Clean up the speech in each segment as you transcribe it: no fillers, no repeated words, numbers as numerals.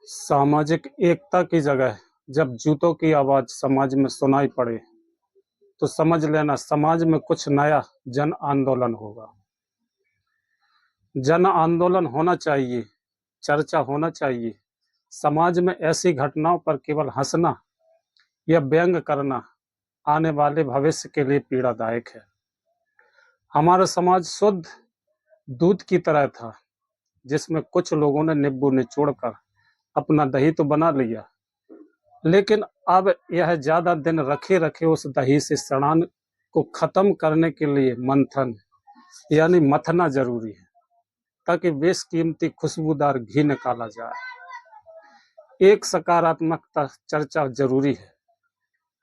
सामाजिक एकता की जगह जब जूतों की आवाज समाज में सुनाई पड़े तो समझ लेना समाज में कुछ नया जन आंदोलन होगा। जन आंदोलन होना चाहिए, चर्चा होना चाहिए। समाज में ऐसी घटनाओं पर केवल हंसना या व्यंग करना आने वाले भविष्य के लिए पीड़ादायक है। हमारा समाज शुद्ध दूध की तरह था, जिसमें कुछ लोगों ने नींबू निचोड़कर अपना दही तो बना लिया, लेकिन अब यह ज्यादा दिन रखे रखे उस दही से सड़ान को खत्म करने के लिए मंथन यानी मथना जरूरी है, ताकि बेशकीमती खुशबूदार घी निकाला जाए। एक सकारात्मकता चर्चा जरूरी है,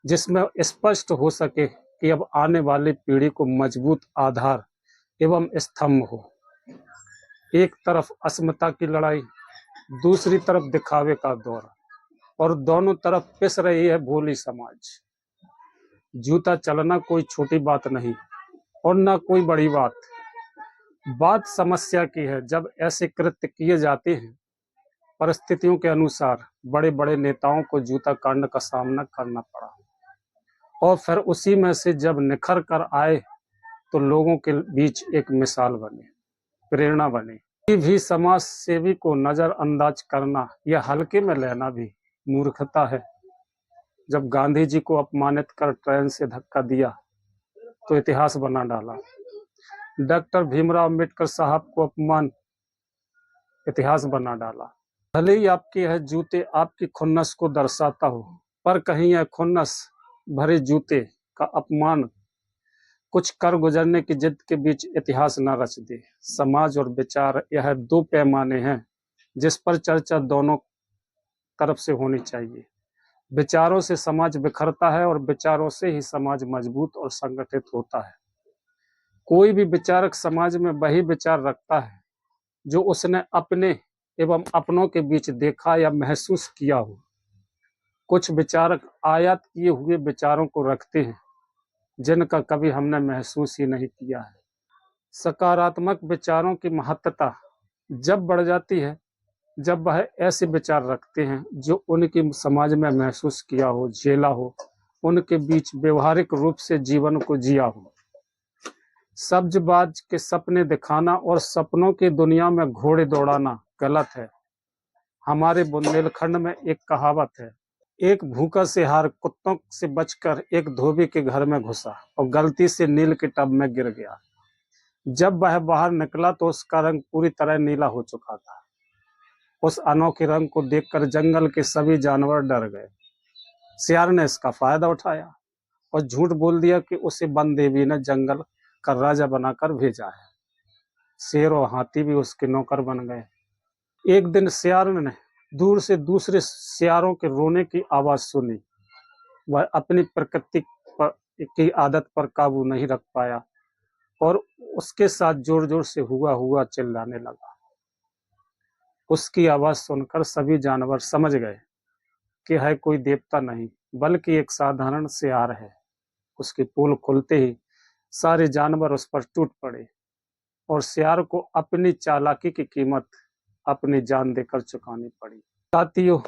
जिसमें स्पष्ट हो सके कि अब आने वाली पीढ़ी को मजबूत आधार एवं स्तंभ हो। एक तरफ अस्मिता की लड़ाई, दूसरी तरफ दिखावे का दौर, और दोनों तरफ पिस रही है भोली समाज। जूता चलना कोई छोटी बात नहीं और ना कोई बड़ी बात समस्या की है जब ऐसे कृत्य किए जाते हैं। परिस्थितियों के अनुसार बड़े बड़े नेताओं को जूता कांड का सामना करना पड़ा, और फिर उसी में से जब निखर कर आए तो लोगों के बीच एक मिसाल बने, प्रेरणा बने। किसी भी समाज सेवी को नजरअंदाज करना या हल्के में लेना भी मूर्खता है। जब गांधी जी को अपमानित कर ट्रेन से धक्का दिया तो इतिहास बना डाला। डॉक्टर भीमराव अम्बेडकर साहब को अपमान, इतिहास बना डाला। भले ही आपके यह जूते आपकी खुन्नस को दर्शाता हो, पर कहीं यह खुन्नस भरे जूते का अपमान कुछ कर गुजरने की जिद के बीच इतिहास न रच दे। समाज और विचार, यह दो पैमाने हैं जिस पर चर्चा दोनों तरफ से होनी चाहिए। विचारों से समाज बिखरता है और विचारों से ही समाज मजबूत और संगठित होता है। कोई भी विचारक समाज में वही विचार रखता है जो उसने अपने एवं अपनों के बीच देखा या महसूस किया हो। कुछ विचारक आयात किए हुए विचारों को रखते हैं जिनका कभी हमने महसूस ही नहीं किया है। सकारात्मक विचारों की महत्ता जब बढ़ जाती है जब वह ऐसे विचार रखते हैं जो उनकी समाज में महसूस किया हो, झेला हो, उनके बीच व्यवहारिक रूप से जीवन को जिया हो। सब्जबाज के सपने दिखाना और सपनों की दुनिया में घोड़े दौड़ाना गलत है। हमारे बुंदेलखंड में एक कहावत है, एक भूखा सियार कुत्तों से बचकर एक धोबी के घर में घुसा और गलती से नील के टब में गिर गया। जब वह बाहर निकला तो उसका रंग पूरी तरह नीला हो चुका था। उस अनोखे रंग को देखकर जंगल के सभी जानवर डर गए। सियार ने इसका फायदा उठाया और झूठ बोल दिया कि उसे वन देवी ने जंगल का राजा बनाकर भेजा है। शेर और हाथी भी उसके नौकर बन गए। एक दिन सियार ने दूर से दूसरे सियारों के रोने की आवाज सुनी। वह अपनी प्रकृति की आदत पर काबू नहीं रख पाया और उसके साथ जोर जोर से हुआ हुआ चिल्लाने लगा। उसकी आवाज सुनकर सभी जानवर समझ गए कि है कोई देवता नहीं बल्कि एक साधारण सियार है। उसकी पोल खुलते ही सारे जानवर उस पर टूट पड़े और सियार को अपनी चालाकी की कीमत अपनी जान देकर चुकानी पड़ी। साथियों,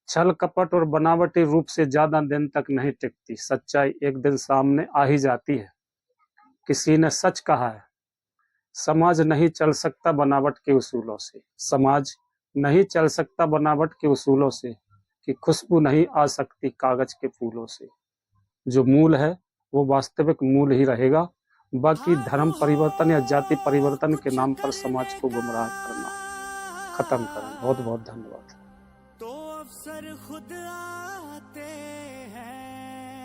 छल कपट और बनावटी रूप से ज्यादा दिन तक नहीं टिकती। सच्चाई एक दिन सामने आ ही जाती है। किसी ने सच कहा है, समाज नहीं चल सकता बनावट के उसूलों से। समाज नहीं चल सकता बनावट के उसूलों से कि खुशबू नहीं आ सकती कागज के फूलों से। जो मूल है वो वास्तविक मूल ही रहेगा। बाकी धर्म परिवर्तन या जाति परिवर्तन के नाम पर समाज को गुमराह करना खत्म करें। बहुत बहुत धन्यवाद। तो अवसर खुद आते हैं।